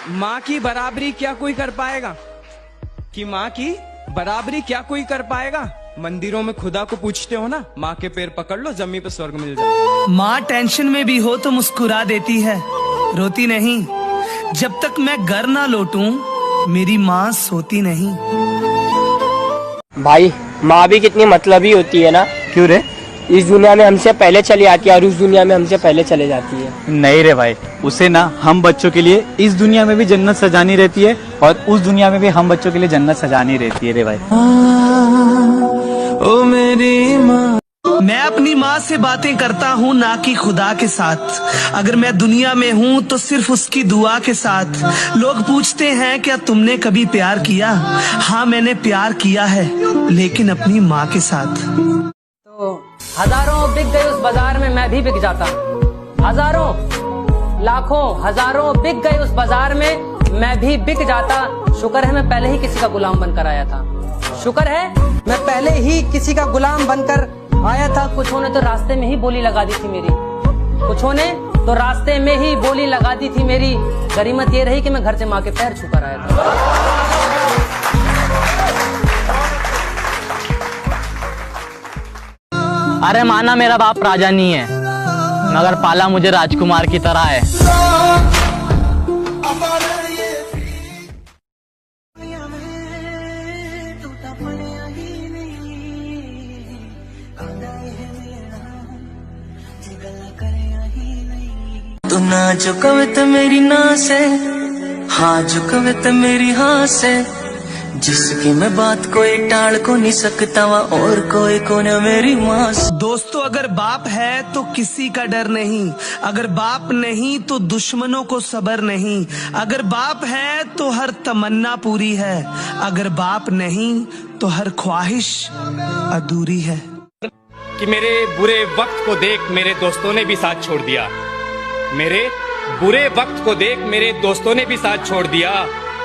माँ की बराबरी क्या कोई कर पाएगा? कि माँ की बराबरी क्या कोई कर पाएगा? मंदिरों में खुदा को पूछते हो ना, माँ के पैर पकड़ लो, जमीन पे स्वर्ग मिल जाए। माँ टेंशन में भी हो तो मुस्कुरा देती है, रोती नहीं। जब तक मैं घर ना लौटूं मेरी माँ सोती नहीं। भाई माँ भी कितनी मतलबी होती है ना। क्यों रे? इस दुनिया में हमसे पहले चली आती है और उस दुनिया में हमसे पहले चले जाती है। नहीं रे भाई, उसे ना हम बच्चों के लिए इस दुनिया में भी जन्नत सजानी रहती है और उस दुनिया में भी हम बच्चों के लिए जन्नत सजानी रहती है रे भाई। ओ मेरी माँ। मैं अपनी माँ से बातें करता हूँ ना कि खुदा के साथ। अगर मैं दुनिया में हूँ तो सिर्फ उसकी दुआ के साथ। लोग पूछते हैं क्या तुमने कभी प्यार किया? हाँ मैंने प्यार किया है, लेकिन अपनी माँ के साथ। तो हजारों बिक गए उस बाजार में, मैं भी बिक जाता। हजारों लाखों हजारों बिक गए उस बाजार में, मैं भी बिक जाता। शुक्र है मैं पहले ही किसी का गुलाम बनकर आया था। शुक्र है मैं पहले ही किसी का गुलाम बनकर आया था। कुछों ने तो रास्ते में ही बोली लगा दी थी मेरी, कुछों ने तो रास्ते में ही बोली लगा दी थी मेरी। गरीमत ये रही कि मैं घर से माँ के पैर छूकर आया था। अरे माना मेरा बाप राजा नहीं है, मगर पाला मुझे राजकुमार की तरह है। तू ना झुकवे तो मेरी ना से, हाँ झुकवे तो मेरी हाँ से। जिसकी मैं बात कोई टाल को नहीं सकता वा और कोई को न मेरी माँ। दोस्तों अगर बाप है तो किसी का डर नहीं, अगर बाप नहीं तो दुश्मनों को सब्र नहीं। अगर बाप है तो हर तमन्ना पूरी है, अगर बाप नहीं तो हर ख्वाहिश अधूरी है। कि मेरे बुरे वक्त को देख मेरे दोस्तों ने भी साथ छोड़ दिया, मेरे बुरे वक्त को देख मेरे दोस्तों ने भी साथ छोड़ दिया।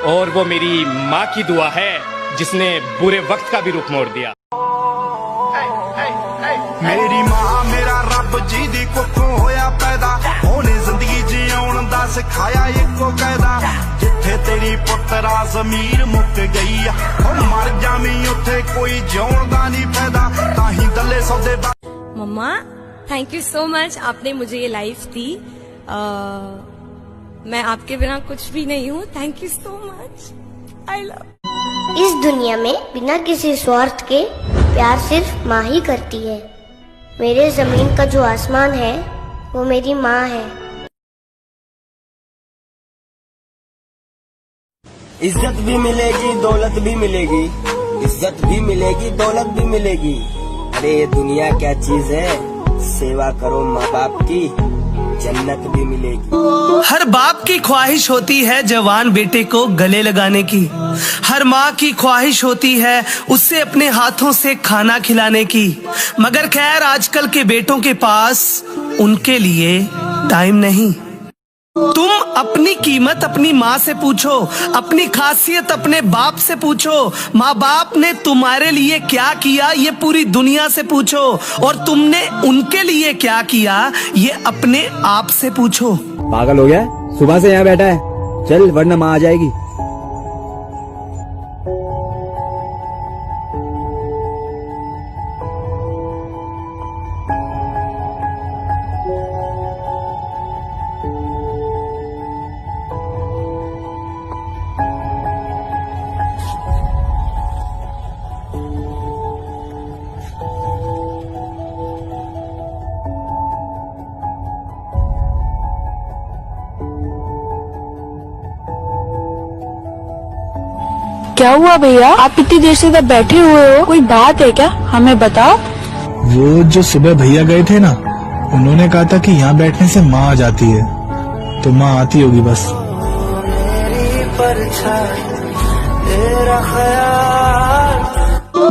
और वो मेरी माँ की दुआ है जिसने बुरे वक्त का भी रुख मोड़ दिया। मेरी माँ मेरा रब जी दी कुखों होया पैदा, ओने जिंदगी जिउण दा सिखाया इको कायदा। जिथे तेरी पुत्रा जमीर मुक गई आ, ओ मर जावी उथे कोई जिउण दा नहीं फायदा। ताही दले सौदे। मम्मा थैंक यू सो मच, आपने मुझे ये लाइफ दी। मैं आपके बिना कुछ भी नहीं हूँ। Thank you so much, I love. इस दुनिया में बिना किसी स्वार्थ के प्यार सिर्फ माँ ही करती है। मेरे जमीन का जो आसमान है वो मेरी माँ है। इज्जत भी मिलेगी दौलत भी मिलेगी, इज्जत भी मिलेगी दौलत भी मिलेगी। अरे ये दुनिया क्या चीज है, सेवा करो माँ बाप की, जन्नत भी मिलेगी। हर बाप की ख्वाहिश होती है जवान बेटे को गले लगाने की। हर माँ की ख्वाहिश होती है उसे अपने हाथों से खाना खिलाने की। मगर खैर आजकल के बेटों के पास उनके लिए टाइम नहीं। तुम अपनी कीमत अपनी माँ से पूछो, अपनी खासियत अपने बाप से पूछो। माँ बाप ने तुम्हारे लिए क्या किया ये पूरी दुनिया से पूछो, और तुमने उनके लिए क्या किया ये अपने आप से पूछो। पागल हो गया? सुबह से यहाँ बैठा है, चल वरना माँ आ जाएगी। क्या हुआ भैया, आप इतनी देर से इधर बैठे हुए हो? कोई बात है क्या? हमें बताओ। वो जो सुबह भैया गए थे ना, उन्होंने कहा था कि यहाँ बैठने से माँ आ जाती है, तो माँ आती होगी बस।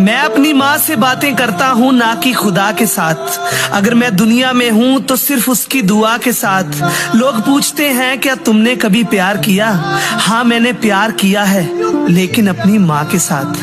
मैं अपनी माँ से बातें करता हूँ ना कि खुदा के साथ। अगर मैं दुनिया में हूँ तो सिर्फ उसकी दुआ के साथ। लोग पूछते हैं क्या तुमने कभी प्यार किया? हाँ मैंने प्यार किया है, लेकिन अपनी माँ के साथ।